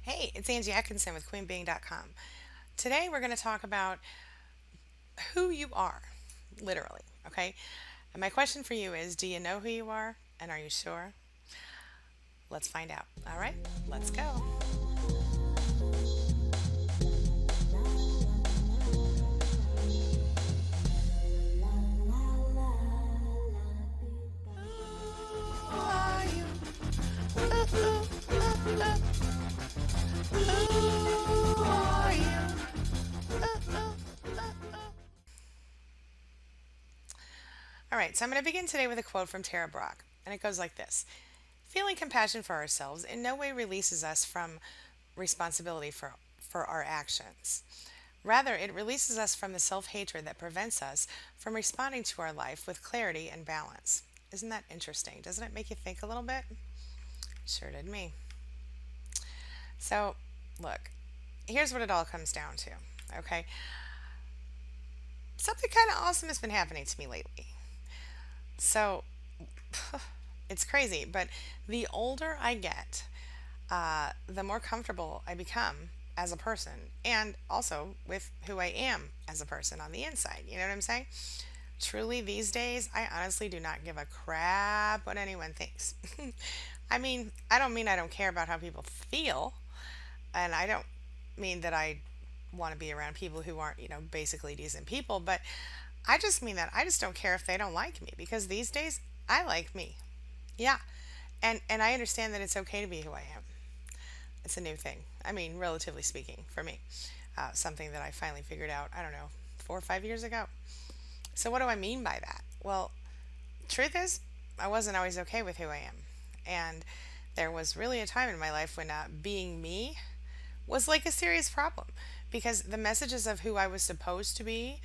Hey, it's Angie Atkinson with QueenBeing.com. Today we're going to talk about who you are, literally, okay? And my question for you is, do you know who you are and are you sure? Let's find out. All right, let's go. Who are you? Ooh, ooh, ooh, ooh. Who are you? Ooh, ooh, ooh, ooh. All right, so I'm going to begin today with a quote from Tara Brach, and it goes like this. Feeling compassion for ourselves in no way releases us from responsibility for our actions. Rather, it releases us from the self hatred that prevents us from responding to our life with clarity and balance. Isn't that interesting? Doesn't it make you think a little bit? Sure did me. So, look, here's what it all comes down to. Okay, something kind of awesome has been happening to me lately. So, it's crazy, but the older I get, the more comfortable I become as a person and also with who I am as a person on the inside. You know what I'm saying? Truly, these days, I honestly do not give a crap what anyone thinks. I don't mean I don't care about how people feel, and I don't mean that I want to be around people who aren't, basically decent people, but I just mean that I just don't care if they don't like me because these days I like me. Yeah. And I understand that it's okay to be who I am. It's a new thing. Relatively speaking, for me. Something that I finally figured out, I don't know, 4 or 5 years ago. So, what do I mean by that? Well, truth is, I wasn't always okay with who I am. And there was really a time in my life when being me was like a serious problem because the messages of who I was supposed to be,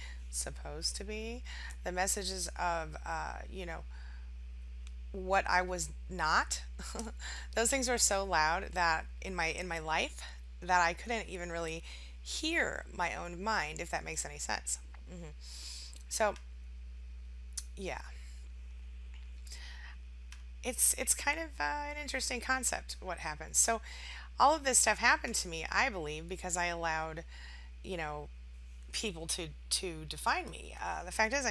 the messages of, what I was not, those things were so loud that in my life that I couldn't even really hear my own mind, if that makes any sense. So, yeah, it's kind of an interesting concept what happens. So, all of this stuff happened to me, I believe, because I allowed, you know, people to define me. The fact is,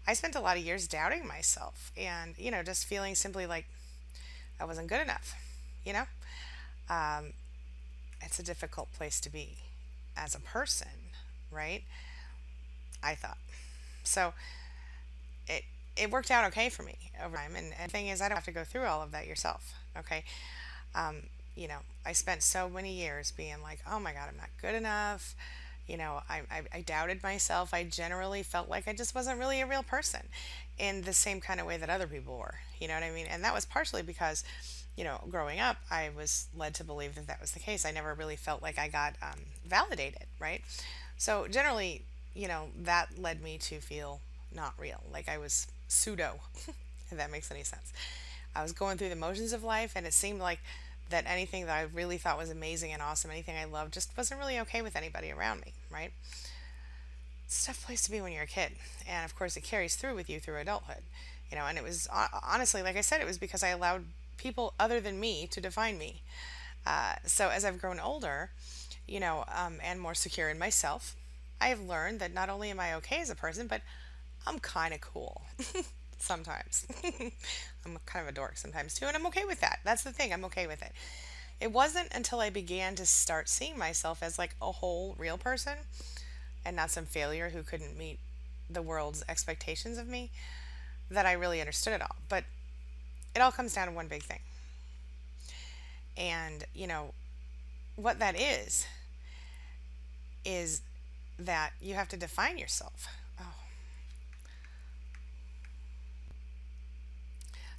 I spent a lot of years doubting myself and just feeling simply like I wasn't good enough. You know, um, it's a difficult place to be as a person, right? I thought so. It it worked out okay for me over time, and the thing is, I don't have to go through all of that yourself. Okay, um, I spent so many years being like, oh my God, I'm not good enough. I doubted myself. I generally felt like I just wasn't really a real person in the same kind of way that other people were. You know what I mean? And that was partially because, growing up, I was led to believe that that was the case. I never really felt like I got validated, right? So generally, that led me to feel not real, like I was pseudo, if that makes any sense. I was going through the motions of life, and it seemed like that anything that I really thought was amazing and awesome, anything I loved, just wasn't really okay with anybody around me, right? It's a tough place to be when you're a kid. And of course, it carries through with you through adulthood. And it was honestly, like I said, it was because I allowed people other than me to define me. So as I've grown older, and more secure in myself, I have learned that not only am I okay as a person, but I'm kind of cool sometimes. I'm kind of a dork sometimes too, and I'm okay with that. That's the thing, I'm okay with it. It wasn't until I began to start seeing myself as like a whole real person and not some failure who couldn't meet the world's expectations of me that I really understood it all. But it all comes down to one big thing. And, what that is that you have to define yourself. Oh,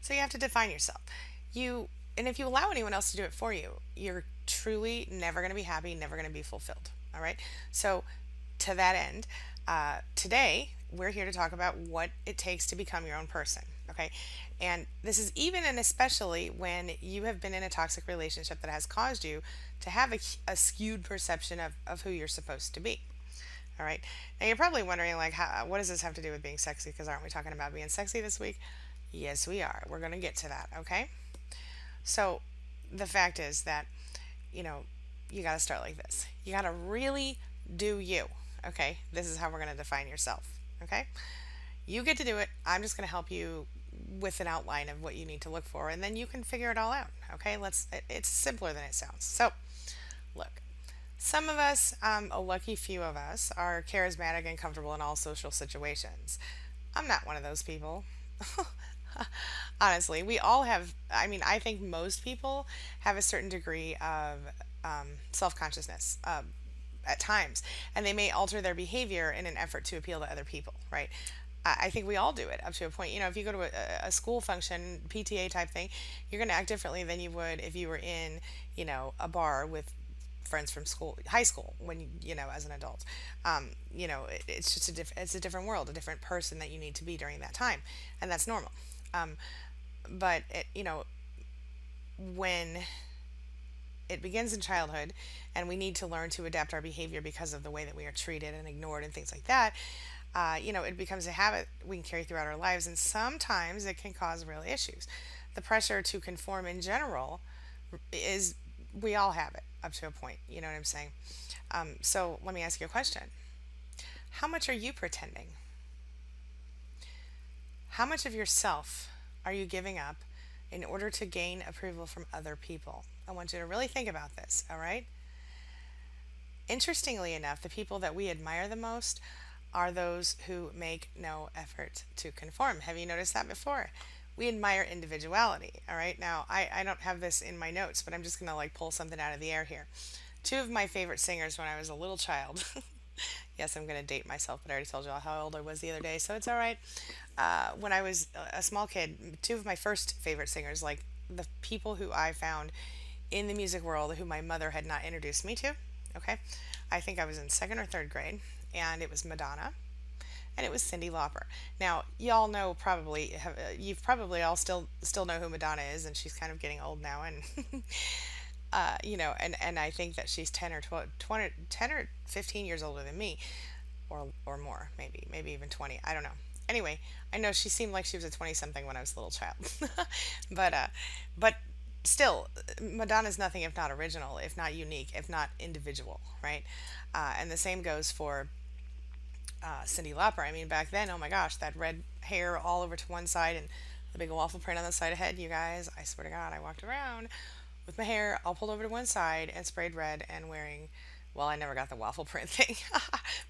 so you have to define yourself. You and if you allow anyone else to do it for you, you're truly never going to be happy, never going to be fulfilled. All right. So to that end, today we're here to talk about what it takes to become your own person. Okay. And this is even and especially when you have been in a toxic relationship that has caused you to have a skewed perception of who you're supposed to be. All right. Now you're probably wondering, like, what does this have to do with being sexy? Because aren't we talking about being sexy this week? Yes, we are. We're going to get to that. Okay. So the fact is that, you know, you got to start like this. You got to really do you. Okay? This is how we're going to define yourself. Okay? You get to do it. I'm just going to help you with an outline of what you need to look for, and then you can figure it all out. Okay? It's simpler than it sounds. So, look. Some of us, a lucky few of us, are charismatic and comfortable in all social situations. I'm not one of those people. Honestly, we all have, I mean, I think most people have a certain degree of self consciousness at times, and they may alter their behavior in an effort to appeal to other people, right? I think we all do it up to a point. You know, if you go to a school function, PTA type thing, you're going to act differently than you would if you were in, a bar with friends from school, high school, when as an adult. It's just it's a different world, a different person that you need to be during that time, and that's normal. Um, but when it begins in childhood, and we need to learn to adapt our behavior because of the way that we are treated and ignored and things like that. It becomes a habit we can carry throughout our lives, and sometimes it can cause real issues. The pressure to conform in general is, we all have it up to a point. You know what I'm saying? So let me ask you a question. How much are you pretending? How much of yourself are you giving up in order to gain approval from other people? I want you to really think about this, all right? Interestingly enough, the people that we admire the most are those who make no effort to conform. Have you noticed that before? We admire individuality, all right? Now, I don't have this in my notes, but I'm just going to like pull something out of the air here. Two of my favorite singers when I was a little child. Yes, I'm going to date myself, but I already told you all how old I was the other day, so it's all right. When I was a small kid, two of my first favorite singers, like the people who I found in the music world who my mother had not introduced me to, okay? I think I was in second or third grade, and it was Madonna and it was Cyndi Lauper. Now, y'all know you've probably all still know who Madonna is, and she's kind of getting old now, and and I think that she's 10 or 12, 20, 10 or 15 years older than me, or more, maybe even 20. I don't know. Anyway, I know she seemed like she was a 20 something when I was a little child, but still, Madonna's nothing if not original, if not unique, if not individual, right? And the same goes for Cyndi Lauper. I mean, back then, oh my gosh, that red hair all over to one side and the big waffle print on the side of head. You guys, I swear to God, I walked around with my hair all pulled over to one side and sprayed red and wearing. Well, I never got the waffle print thing,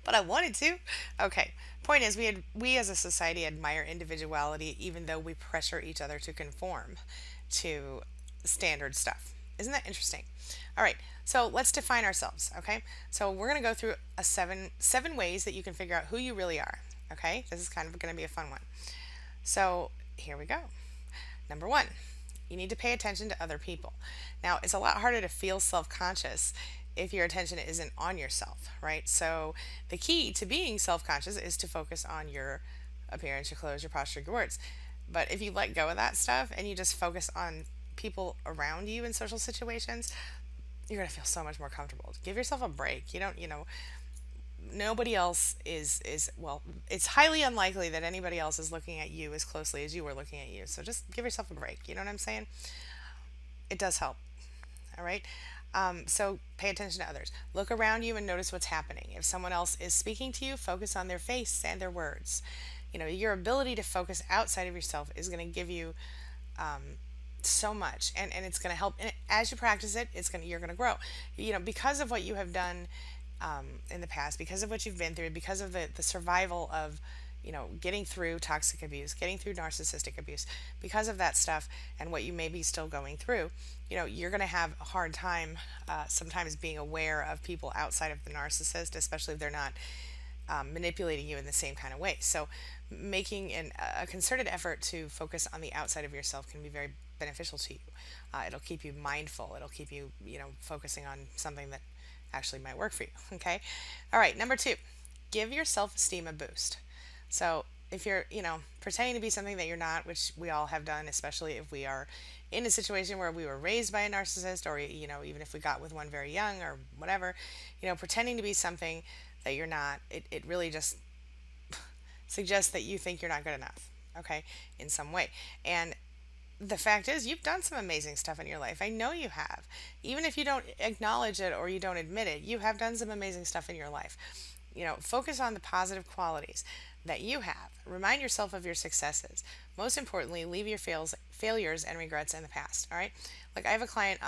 but I wanted to. Okay. Point is, we as a society admire individuality, even though we pressure each other to conform to standard stuff. Isn't that interesting? All right, so let's define ourselves, okay? So we're going to go through a seven ways that you can figure out who you really are, okay? This is kind of going to be a fun one. So here we go. Number one, you need to pay attention to other people. Now, it's a lot harder to feel self-conscious if your attention isn't on yourself, right? So the key to being self-conscious is to focus on your appearance, your clothes, your posture, your words. But if you let go of that stuff and you just focus on people around you in social situations, you're going to feel so much more comfortable. Give yourself a break. You don't, nobody else is well, it's highly unlikely that anybody else is looking at you as closely as you were looking at you. So just give yourself a break. You know what I'm saying? It does help. All right. So pay attention to others. Look around you and notice what's happening. If someone else is speaking to you, focus on their face and their words. Your ability to focus outside of yourself is going to give you so much, and it's going to help. And as you practice it, you're going to grow. Because of what you have done in the past, because of what you've been through, because of the survival of getting through toxic abuse, getting through narcissistic abuse, because of that stuff and what you may be still going through, you're going to have a hard time sometimes being aware of people outside of the narcissist, especially if they're not manipulating you in the same kind of way. So making a concerted effort to focus on the outside of yourself can be very beneficial to you. It'll keep you mindful. It'll keep you, focusing on something that actually might work for you. Okay. All right. Number two, give your self-esteem a boost. So if you're, pretending to be something that you're not, which we all have done, especially if we are in a situation where we were raised by a narcissist, or, even if we got with one very young or whatever, pretending to be something that you're not, it really just suggests that you think you're not good enough, okay, in some way. And the fact is, you've done some amazing stuff in your life. I know you have. Even if you don't acknowledge it or you don't admit it, you have done some amazing stuff in your life. Focus on the positive qualities that you have. Remind yourself of your successes. Most importantly, leave your failures and regrets in the past. All right. Like I have a client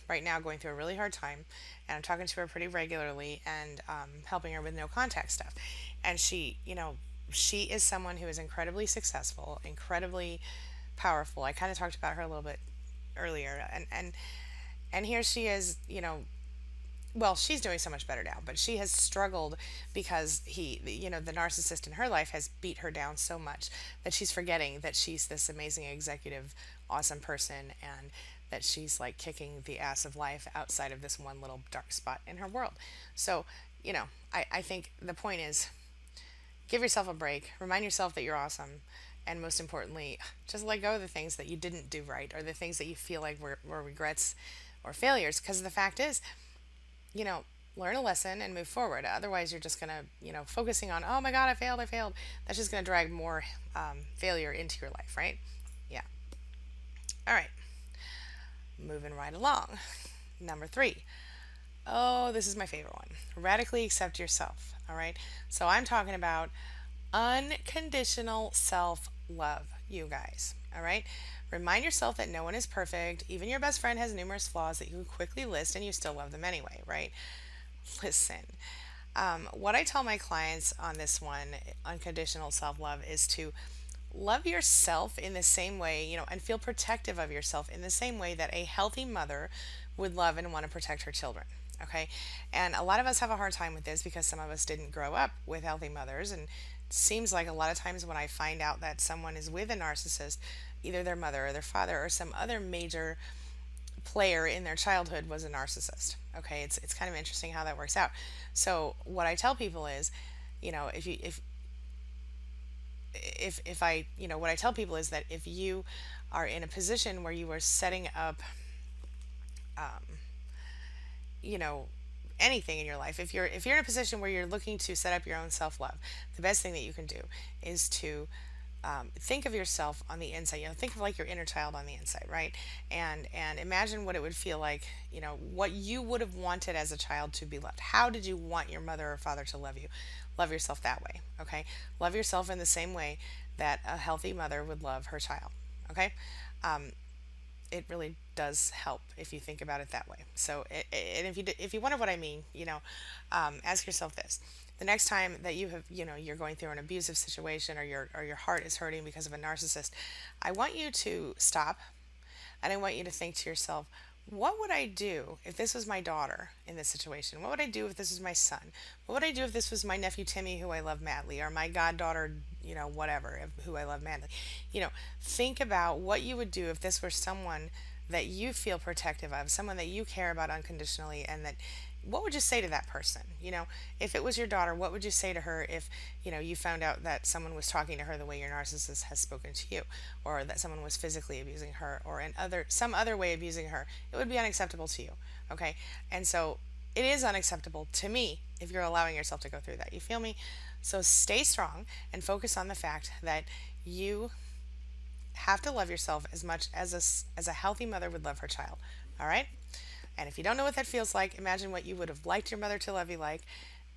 right now going through a really hard time, and I'm talking to her pretty regularly and helping her with no contact stuff. And she is someone who is incredibly successful, incredibly powerful. I kind of talked about her a little bit earlier, and here she is, well, she's doing so much better now, but she has struggled because the narcissist in her life has beat her down so much that she's forgetting that she's this amazing executive, awesome person, and that she's like kicking the ass of life outside of this one little dark spot in her world. So, I think the point is, give yourself a break, remind yourself that you're awesome, and most importantly, just let go of the things that you didn't do right or the things that you feel like were regrets or failures. Because the fact is, you know, learn a lesson and move forward. Otherwise, you're just going to, focusing on, oh my God, I failed. That's just going to drag more failure into your life, right? Yeah. All right. Moving right along. Number 3. Oh, this is my favorite one. Radically accept yourself. All right. So I'm talking about unconditional self love, you guys. All right. Remind yourself that no one is perfect. Even your best friend has numerous flaws that you can quickly list and you still love them anyway, right? Listen, what I tell my clients on this one, unconditional self love, is to love yourself in the same way, and feel protective of yourself in the same way that a healthy mother would love and want to protect her children. Okay. And a lot of us have a hard time with this because some of us didn't grow up with healthy mothers. And it seems like a lot of times when I find out that someone is with a narcissist, either their mother or their father or some other major player in their childhood was a narcissist. Okay. It's kind of interesting how that works out. So what I tell people is, if you, if I, what I tell people is that if you are in a position where you are setting up, you know, anything in your life, if you're in a position where you're looking to set up your own self-love, the best thing that you can do is to think of yourself on the inside. Think of like your inner child on the inside, right? And imagine what it would feel like, what you would have wanted as a child to be loved. How did you want your mother or father to love you? Love yourself that way. Okay. Love yourself in the same way that a healthy mother would love her child. Okay. It really does help if you think about it that way. So, and if you wonder what I mean, ask yourself this: the next time that you have, you're going through an abusive situation, or your heart is hurting because of a narcissist, I want you to stop, and I want you to think to yourself, what would I do if this was my daughter in this situation? What would I do if this was my son? What would I do if this was my nephew Timmy, who I love madly, or my goddaughter, whatever, who I love madly? Think about what you would do if this were someone that you feel protective of, someone that you care about unconditionally, and that what would you say to that person? If it was your daughter, what would you say to her if, you found out that someone was talking to her the way your narcissist has spoken to you, or that someone was physically abusing her, or some other way abusing her? It would be unacceptable to you. Okay. And so it is unacceptable to me if you're allowing yourself to go through that. You feel me? So stay strong and focus on the fact that you have to love yourself as much as a healthy mother would love her child. All right. And if you don't know what that feels like, imagine what you would have liked your mother to love you like,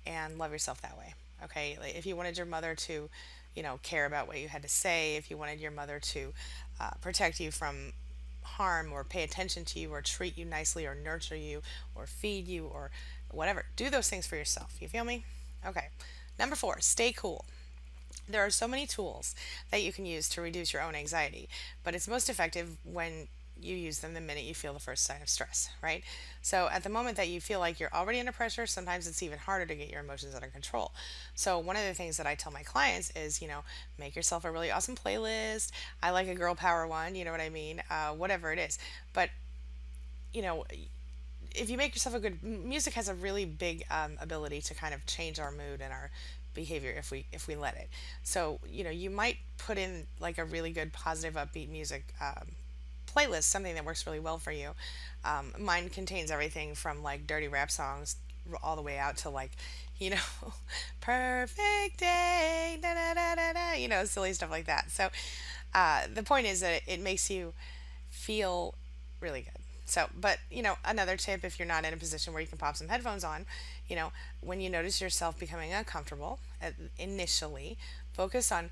and love yourself that way. Okay. Like if you wanted your mother to, care about what you had to say, if you wanted your mother to protect you from harm, or pay attention to you, or treat you nicely, or nurture you, or feed you, or whatever, do those things for yourself. You feel me? Okay. Number 4, stay cool. There are so many tools that you can use to reduce your own anxiety, but it's most effective when you use them the minute you feel the first sign of stress, right? So at the moment that you feel like you're already under pressure, sometimes it's even harder to get your emotions under control. So one of the things that I tell my clients is, make yourself a really awesome playlist. I like a girl power one, you know what I mean? Whatever it is. But, you know, if you make yourself a good music has a really big ability to kind of change our mood and our behavior if we let it. So you might put in like a really good positive upbeat music playlist, something that works really well for you. Mine contains everything from like dirty rap songs all the way out to like you know perfect day, da, da, da, da, da, silly stuff like that. So the point is that it makes you feel really good. So, but another tip, if you're not in a position where you can pop some headphones on, you know, when you notice yourself becoming uncomfortable initially, focus on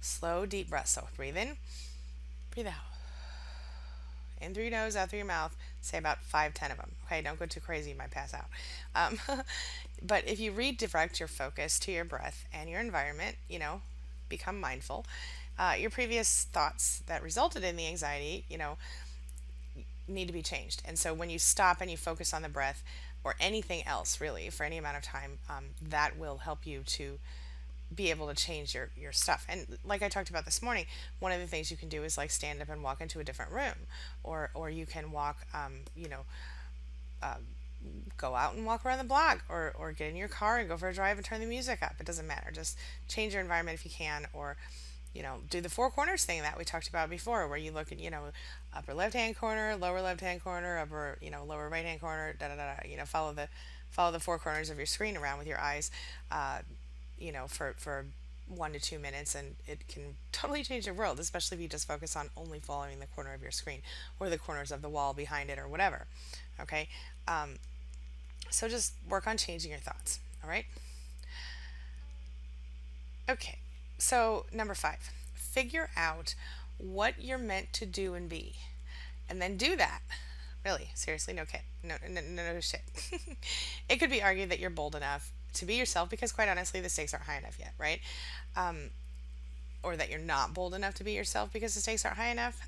slow, deep breaths. So, breathe in, breathe out, in through your nose, out through your mouth. Say about 5, 10 of them. Okay, don't go too crazy, you might pass out. Um, but if you redirect your focus to your breath and your environment, become mindful. Your previous thoughts that resulted in the anxiety, need to be changed. And so when you stop and you focus on the breath or anything else really for any amount of time, that will help you to be able to change your stuff. And like I talked about this morning, one of the things you can do is like stand up and walk into a different room, or you can walk, go out and walk around the block, or get in your car and go for a drive and turn the music up. It doesn't matter. Just change your environment if you can, or do the four corners thing that we talked about before, where you look at, upper left hand corner, lower left hand corner, upper, lower right hand corner, da da da. Follow the four corners of your screen around with your eyes, for 1 to 2 minutes, and it can totally change your world, especially if you just focus on only following the corner of your screen or the corners of the wall behind it or whatever. Okay, so just work on changing your thoughts. All right. Okay, so number 5, figure out what you're meant to do and be, and then do that. Really, seriously, no kid, no shit. It could be argued that you're bold enough to be yourself because, quite honestly, the stakes aren't high enough yet, right? Um, or that you're not bold enough to be yourself because the stakes aren't high enough.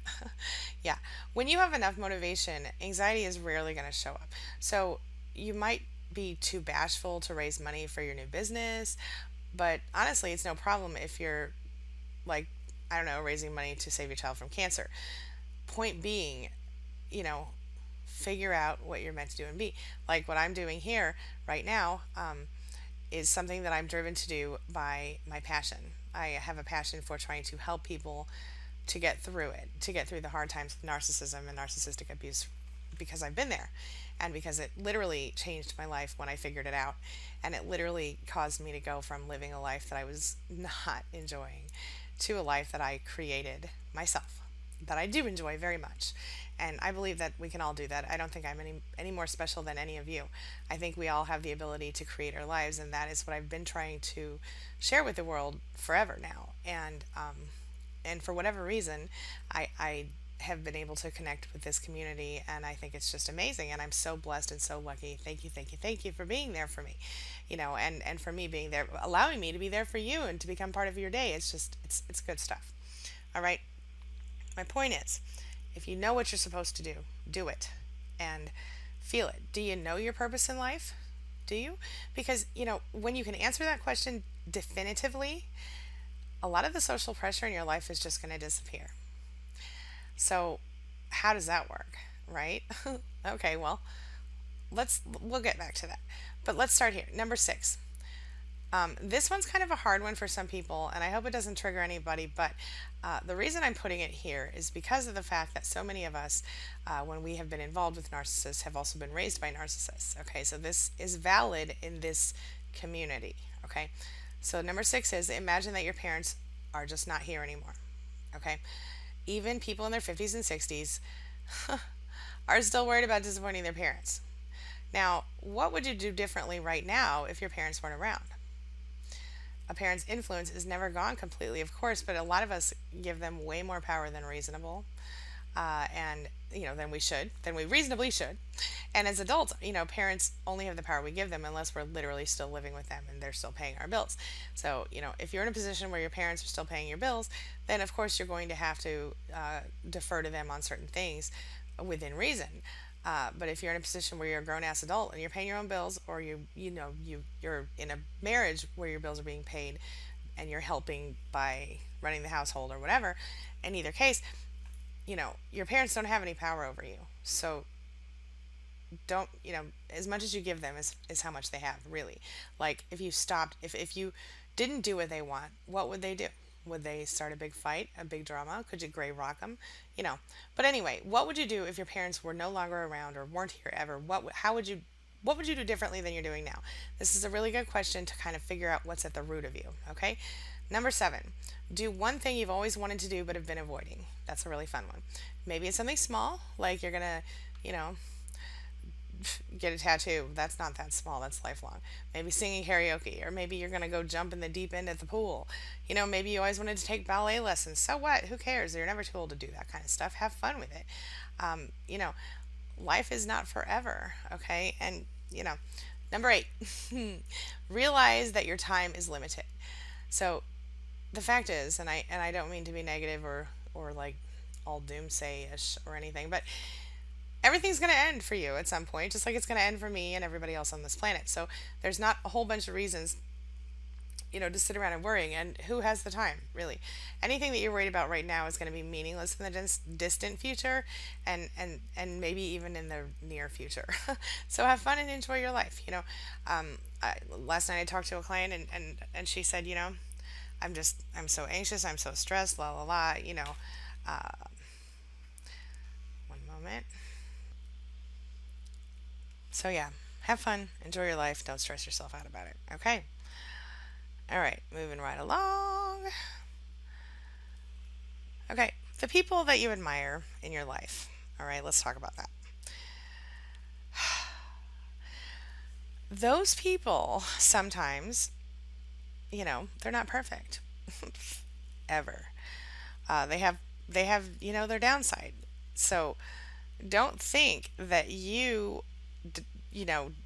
Yeah, when you have enough motivation, anxiety is rarely going to show up. So you might be too bashful to raise money for your new business, but honestly, it's no problem if you're like, I don't know, raising money to save your child from cancer. Point being, you know, figure out what you're meant to do and be. Like what I'm doing here right now, is something that I'm driven to do by my passion. I have a passion for trying to help people to get through it, to get through the hard times with narcissism and narcissistic abuse, because I've been there, and because it literally changed my life when I figured it out. And it literally caused me to go from living a life that I was not enjoying to a life that I created myself, that I do enjoy very much. And I believe that we can all do that. I don't think I'm any more special than any of you. I think we all have the ability to create our lives, and that is what I've been trying to share with the world forever now. And for whatever reason, I have been able to connect with this community, and I think it's just amazing. And I'm so blessed and so lucky. Thank you, thank you, thank you for being there for me, and for me being there, allowing me to be there for you and to become part of your day. It's just it's good stuff. All right. My point is, if you know what you're supposed to do, do it and feel it. Do you know your purpose in life? Do you? Because, when you can answer that question definitively, a lot of the social pressure in your life is just going to disappear. So, how does that work, right? Okay, well, we'll get back to that. But let's start here. Number 6. This one's kind of a hard one for some people, and I hope it doesn't trigger anybody, but the reason I'm putting it here is because of the fact that so many of us, when we have been involved with narcissists, have also been raised by narcissists. Okay, so this is valid in this community. Okay, so number 6 is, imagine that your parents are just not here anymore. Okay, even people in their 50s and 60s are still worried about disappointing their parents. Now, what would you do differently right now if your parents weren't around? A parent's influence is never gone completely, of course, but a lot of us give them way more power than reasonable, and than we reasonably should. And as adults, parents only have the power we give them unless we're literally still living with them and they're still paying our bills. So, if you're in a position where your parents are still paying your bills, then of course you're going to have to defer to them on certain things within reason. But if you're in a position where you're a grown-ass adult and you're paying your own bills, or you're in a marriage where your bills are being paid and you're helping by running the household or whatever, in either case, your parents don't have any power over you. So don't, as much as you give them is how much they have, really. Like, if you stopped, if you didn't do what they want, what would they do? Would they start a big fight, a big drama? Could you gray rock them? But anyway, what would you do if your parents were no longer around or weren't here ever? What would you do differently than you're doing now? This is a really good question to kind of figure out what's at the root of you, okay? Number 7, do one thing you've always wanted to do but have been avoiding. That's a really fun one. Maybe it's something small, like you're gonna, you know, get a tattoo. That's not that small, that's lifelong. Maybe singing karaoke, or maybe you're gonna go jump in the deep end at the pool. Maybe you always wanted to take ballet lessons. So what? Who cares? You're never too old to do that kind of stuff. Have fun with it. Um, you know, Life is not forever, okay? And, number 8, realize that your time is limited. So the fact is, and I don't mean to be negative or like all doomsay-ish or anything, but everything's going to end for you at some point, just like it's going to end for me and everybody else on this planet. So there's not a whole bunch of reasons, to sit around and worrying. And who has the time, really? Anything that you're worried about right now is going to be meaningless in the distant future, and maybe even in the near future. So have fun and enjoy your life. Last night I talked to a client, and she said, I'm so anxious, I'm so stressed, la la la. Uh, One moment. So yeah, have fun, enjoy your life, don't stress yourself out about it. Okay. All right, moving right along. Okay, the people that you admire in your life. All right, let's talk about that. Those people sometimes, they're not perfect ever. They have their downside. So don't think that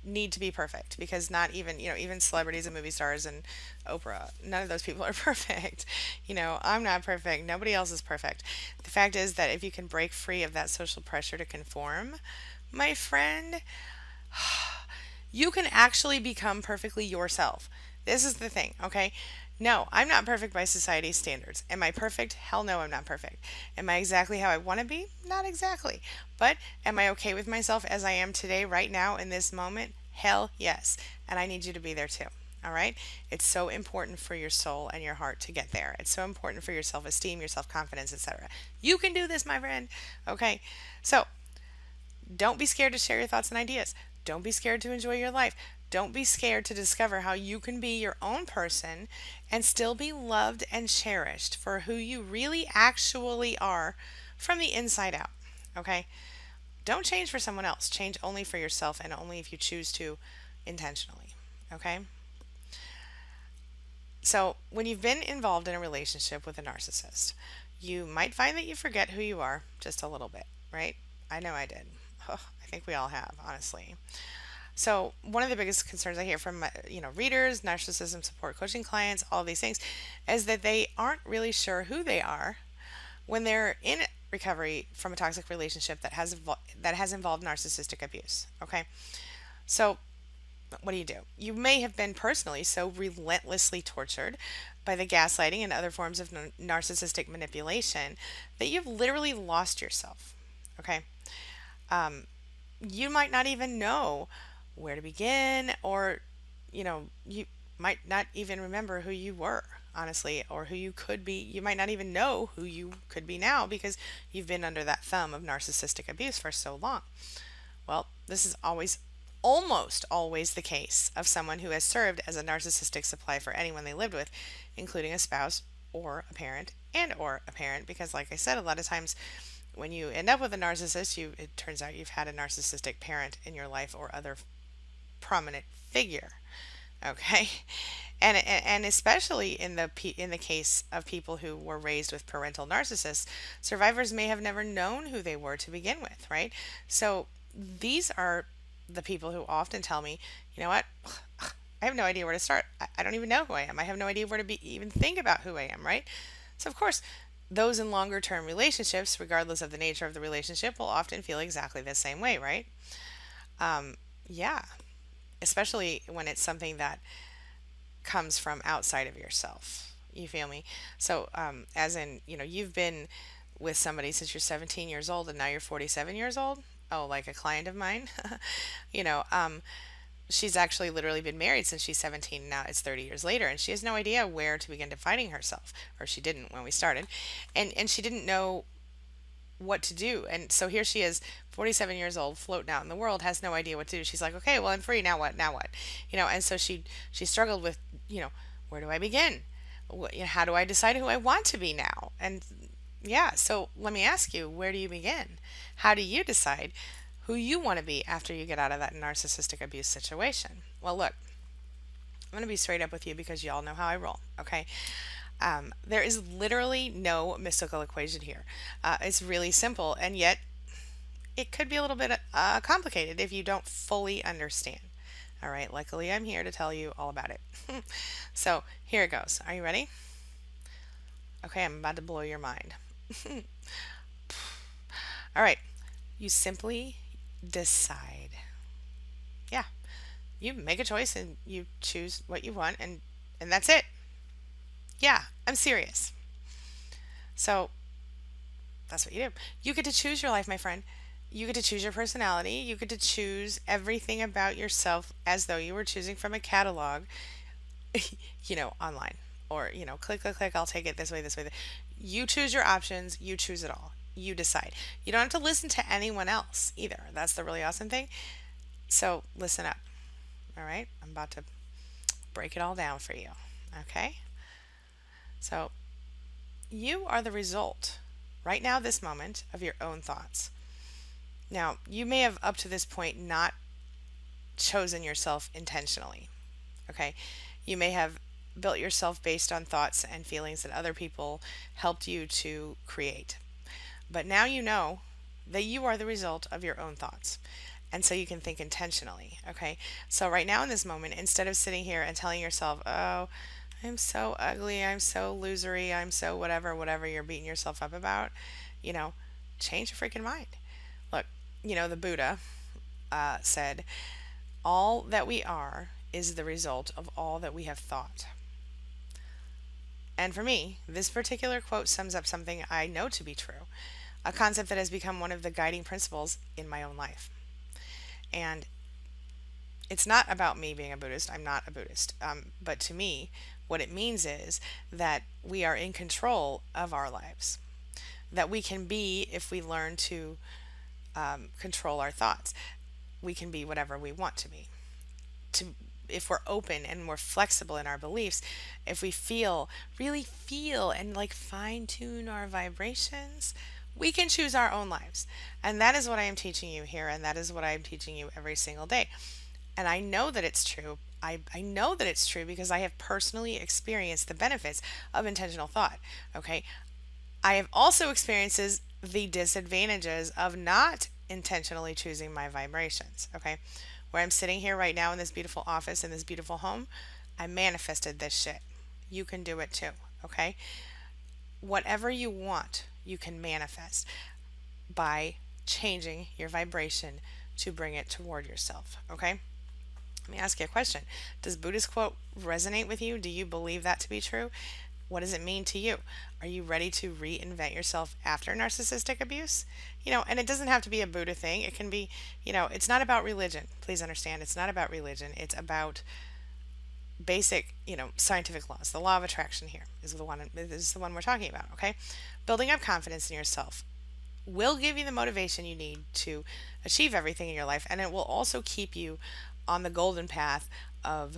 need to be perfect, because not even, even celebrities and movie stars and Oprah, none of those people are perfect. I'm not perfect. Nobody else is perfect. The fact is that if you can break free of that social pressure to conform, my friend, you can actually become perfectly yourself. This is the thing, okay? No, I'm not perfect by society's standards. Am I perfect? Hell no, I'm not perfect. Am I exactly how I want to be? Not exactly. But am I okay with myself as I am today, right now, in this moment? Hell yes. And I need you to be there too. All right? It's so important for your soul and your heart to get there. It's so important for your self esteem, your self confidence, etc. You can do this, my friend. Okay? So, don't be scared to share your thoughts and ideas. Don't be scared to enjoy your life. Don't be scared to discover how you can be your own person and still be loved and cherished for who you really actually are from the inside out. Okay? Don't change for someone else. Change only for yourself, and only if you choose to intentionally. Okay? So, when you've been involved in a relationship with a narcissist, you might find that you forget who you are just a little bit, right? I know I did. I think we all have, honestly. So, one of the biggest concerns I hear from readers, narcissism support coaching clients, all these things, is that they aren't really sure who they are when they're in recovery from a toxic relationship that has involved narcissistic abuse. Okay, so what do? You may have been personally so relentlessly tortured by the gaslighting and other forms of narcissistic manipulation that you've literally lost yourself. Okay, you might not even know where to begin, or you might not even remember who you were, honestly, or who you could be. You might not even know who you could be now, because you've been under that thumb of narcissistic abuse for so long. Well, this is almost always the case of someone who has served as a narcissistic supply for anyone they lived with, including a spouse or a parent, because like I said, a lot of times when you end up with a narcissist, it turns out you've had a narcissistic parent in your life or other prominent figure. Okay, and especially in the case of people who were raised with parental narcissists, survivors may have never known who they were to begin with, right? So these are the people who often tell me, you know what, I have no idea where to start. I don't even know who I am. I have no idea where to even think about who I am, right? So of course, those in longer term relationships, regardless of the nature of the relationship, will often feel exactly the same way, right? Yeah, especially when it's something that comes from outside of yourself. You feel me? So, as in, you've been with somebody since you're 17 years old and now you're 47 years old. Oh, like a client of mine. you know, um, she's actually literally been married since she's 17. Now it's 30 years later, and she has no idea where to begin defining herself, or she didn't when we started, and she didn't know what to do. And so here she is, 47 years old, floating out in the world, has no idea what to do. She's like, okay, well, I'm free. Now what? Now what? And so she struggled with, where do I begin? How do I decide who I want to be now? And yeah, so let me ask you, where do you begin? How do you decide who you want to be after you get out of that narcissistic abuse situation? Well, look, I'm going to be straight up with you because y'all know how I roll, okay? There is literally no mystical equation here. It's really simple, and yet it could be a little bit complicated if you don't fully understand. All right, luckily I'm here to tell you all about it. So here it goes. Are you ready? Okay, I'm about to blow your mind. All right, you simply decide. Yeah, you make a choice and you choose what you want, and that's it. Yeah, I'm serious. So that's what you do. You get to choose your life, my friend. You get to choose your personality. You get to choose everything about yourself as though you were choosing from a catalog, online. Or, click, click, click, I'll take it this way, this way. You choose your options. You choose it all. You decide. You don't have to listen to anyone else either. That's the really awesome thing. So listen up. All right? I'm about to break it all down for you. Okay? So you are the result, right now, this moment, of your own thoughts. Now, you may have up to this point not chosen yourself intentionally. Okay? You may have built yourself based on thoughts and feelings that other people helped you to create. But now you know that you are the result of your own thoughts. And so you can think intentionally. Okay? So, right now in this moment, instead of sitting here and telling yourself, oh, I'm so ugly, I'm so losery, I'm so whatever you're beating yourself up about, you know, change your freaking mind. Look, the Buddha said, all that we are is the result of all that we have thought. And for me, this particular quote sums up something I know to be true, a concept that has become one of the guiding principles in my own life. And it's not about me being a Buddhist. I'm not a Buddhist. But to me, what it means is that we are in control of our lives. That we can be, if we learn to control our thoughts, we can be whatever we want to be. If we're open and we're flexible in our beliefs, if we really feel and like fine tune our vibrations, we can choose our own lives. And that is what I am teaching you here, and that is what I am teaching you every single day. And I know that it's true. I know that it's true because I have personally experienced the benefits of intentional thought. Okay. I have also experienced the disadvantages of not intentionally choosing my vibrations. Okay. Where I'm sitting here right now in this beautiful office, in this beautiful home, I manifested this shit. You can do it too. Okay. Whatever you want, you can manifest by changing your vibration to bring it toward yourself. Okay. Let me ask you a question. Does Buddhist quote resonate with you? Do you believe that to be true? What does it mean to you? Are you ready to reinvent yourself after narcissistic abuse? And it doesn't have to be a Buddha thing. It can be, it's not about religion. Please understand, it's not about religion. It's about basic, scientific laws. The law of attraction here is the one we're talking about, okay? Building up confidence in yourself will give you the motivation you need to achieve everything in your life, and it will also keep you on the golden path of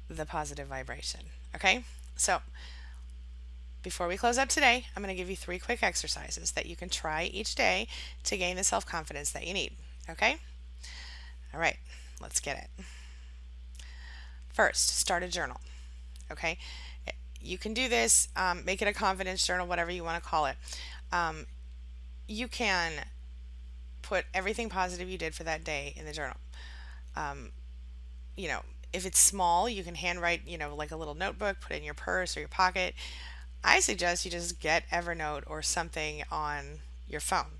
the positive vibration. Okay? So, before we close up today, I'm going to give you 3 quick exercises that you can try each day to gain the self-confidence that you need. Okay? All right, let's get it. First, start a journal. Okay? You can do this, make it a confidence journal, whatever you want to call it. You can put everything positive you did for that day in the journal. Um, if it's small, you can handwrite, like a little notebook, put it in your purse or your pocket. I suggest you just get Evernote or something on your phone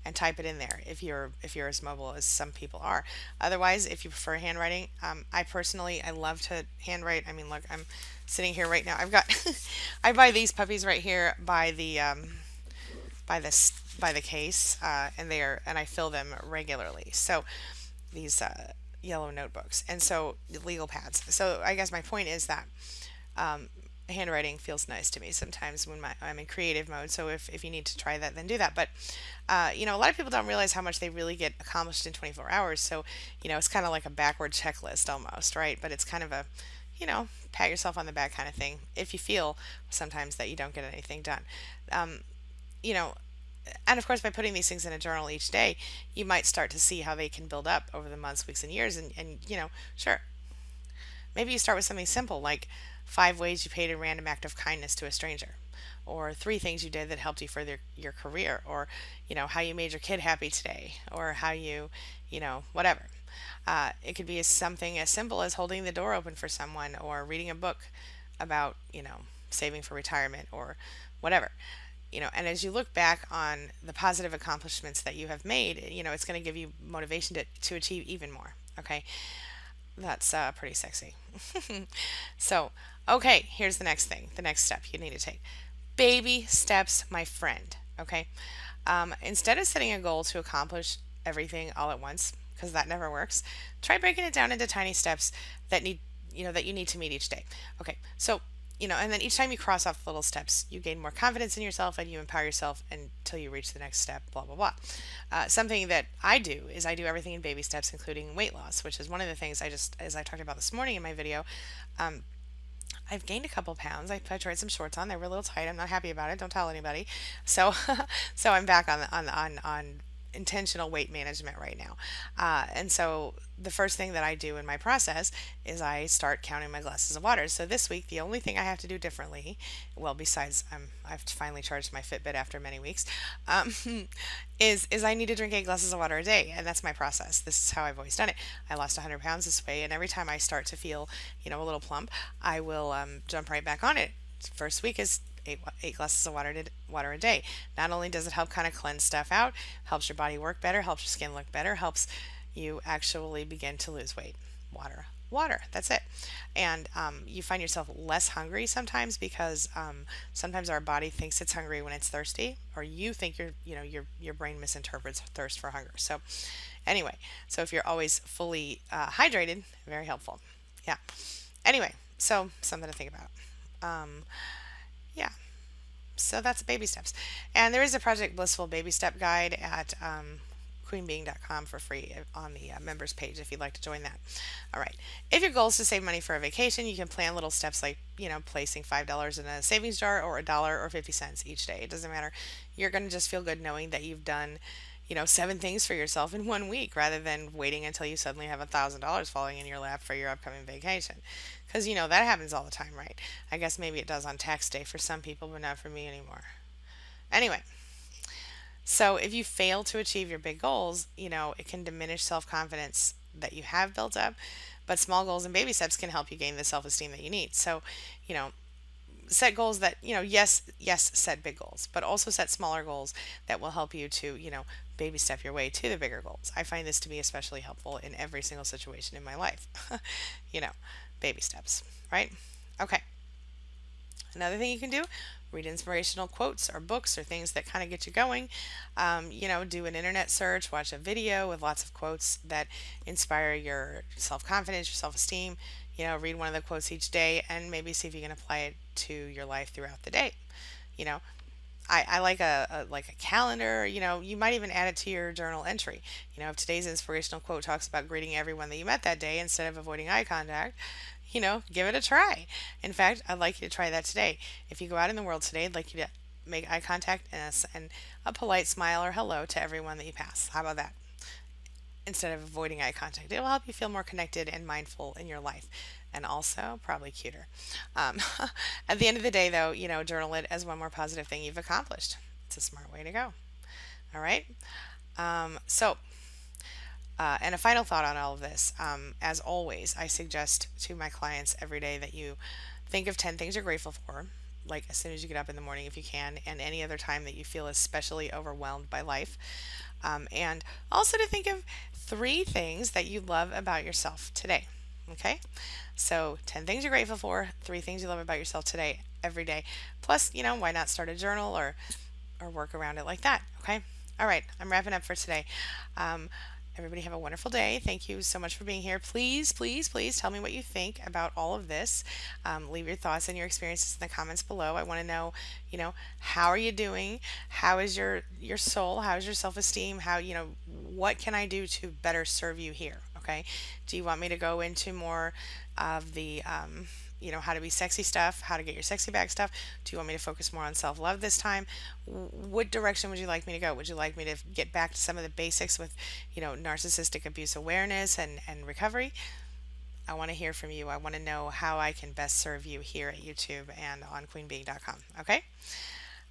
and type it in there if you're as mobile as some people are. Otherwise, if you prefer handwriting, I love to handwrite. I mean, look, I'm sitting here right now. I've got I buy these puppies right here by the case, and I fill them regularly. So these yellow notebooks, and so legal pads. So I guess my point is that handwriting feels nice to me sometimes when I'm in creative mode. So if you need to try that, then do that. But a lot of people don't realize how much they really get accomplished in 24 hours. So it's kind of like a backward checklist almost, right? But it's kind of a pat yourself on the back kind of thing if you feel sometimes that you don't get anything done. Um, you know, and of course, by putting these things in a journal each day, you might start to see how they can build up over the months, weeks, and years. And sure, maybe you start with something simple like 5 ways you paid a random act of kindness to a stranger, or 3 things you did that helped you further your career, or, how you made your kid happy today, or how whatever. It could be something as simple as holding the door open for someone, or reading a book about, saving for retirement, or whatever. And as you look back on the positive accomplishments that you have made, it's going to give you motivation to achieve even more. Okay. That's pretty sexy. So, okay, here's the next thing, the next step you need to take. Baby steps, my friend. Okay. Instead of setting a goal to accomplish everything all at once, because that never works, try breaking it down into tiny steps that you need to meet each day. Okay. So, and then each time you cross off the little steps, you gain more confidence in yourself and you empower yourself until you reach the next step, blah, blah, blah. Something that I do is I do everything in baby steps, including weight loss, which is one of the things as I talked about this morning in my video, I've gained a couple pounds. I tried some shorts on. They were a little tight. I'm not happy about it. Don't tell anybody. So, so I'm back on intentional weight management right now. And so the first thing that I do in my process is I start counting my glasses of water. So this week, the only thing I have to do differently, well, besides I've finally charged my Fitbit after many weeks, um, is I need to drink 8 glasses of water a day, and that's my process. This is how I've always done it. I lost 100 pounds this way, and every time I start to feel, a little plump, I will jump right back on it. First week is eight glasses of water a day. Not only does it help kind of cleanse stuff out, helps your body work better, helps your skin look better, helps you actually begin to lose weight. Water. That's it. And you find yourself less hungry sometimes because sometimes our body thinks it's hungry when it's thirsty, or you think your brain misinterprets thirst for hunger. So anyway, so if you're always fully hydrated, very helpful. Yeah. Anyway, so something to think about. Yeah. So that's baby steps. And there is a Project Blissful baby step guide at queenbeing.com for free on the members page if you'd like to join that. All right. If your goal is to save money for a vacation, you can plan little steps like, placing $5 in a savings jar, or $1 or 50 cents each day. It doesn't matter. You're going to just feel good knowing that you've done 7 things for yourself in one week, rather than waiting until you suddenly have $1,000 falling in your lap for your upcoming vacation. Because, that happens all the time, right? I guess maybe it does on tax day for some people, but not for me anymore. Anyway, so if you fail to achieve your big goals, it can diminish self-confidence that you have built up, but small goals and baby steps can help you gain the self-esteem that you need. So, set goals that, yes, set big goals, but also set smaller goals that will help you to, baby step your way to the bigger goals. I find this to be especially helpful in every single situation in my life. Baby steps, right? Okay. Another thing you can do, read inspirational quotes or books or things that kind of get you going. Do an internet search, watch a video with lots of quotes that inspire your self-confidence, your self-esteem. Read one of the quotes each day and maybe see if you can apply it to your life throughout the day. I like a calendar. You might even add it to your journal entry. If today's inspirational quote talks about greeting everyone that you met that day instead of avoiding eye contact, give it a try. In fact, I'd like you to try that today. If you go out in the world today, I'd like you to make eye contact and a polite smile or hello to everyone that you pass. How about that? Instead of avoiding eye contact, it will help you feel more connected and mindful in your life, and also probably cuter. Um, at the end of the day, though, journal it as one more positive thing you've accomplished. It's a smart way to go. All right. So, and a final thought on all of this. As always, I suggest to my clients every day that you think of 10 things you're grateful for, like as soon as you get up in the morning, if you can, and any other time that you feel especially overwhelmed by life. And also to think of 3 things that you love about yourself today. Okay? So 10 things you're grateful for, 3 things you love about yourself today, every day. Plus, why not start a journal or work around it like that? Okay? All right. I'm wrapping up for today. Everybody have a wonderful day. Thank you so much for being here. Please, please, please tell me what you think about all of this. Leave your thoughts and your experiences in the comments below. I want to know, how are you doing? How is your soul? How is your self-esteem? How, what can I do to better serve you here? Okay. Do you want me to go into more of the, how to be sexy stuff, how to get your sexy back stuff? Do you want me to focus more on self love this time? What direction would you like me to go? Would you like me to get back to some of the basics with, narcissistic abuse awareness and recovery? I want to hear from you. I want to know how I can best serve you here at YouTube and on queenbeing.com. Okay?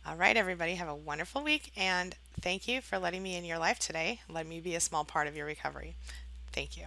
All right, everybody, have a wonderful week, and thank you for letting me in your life today. Let me be a small part of your recovery. Thank you.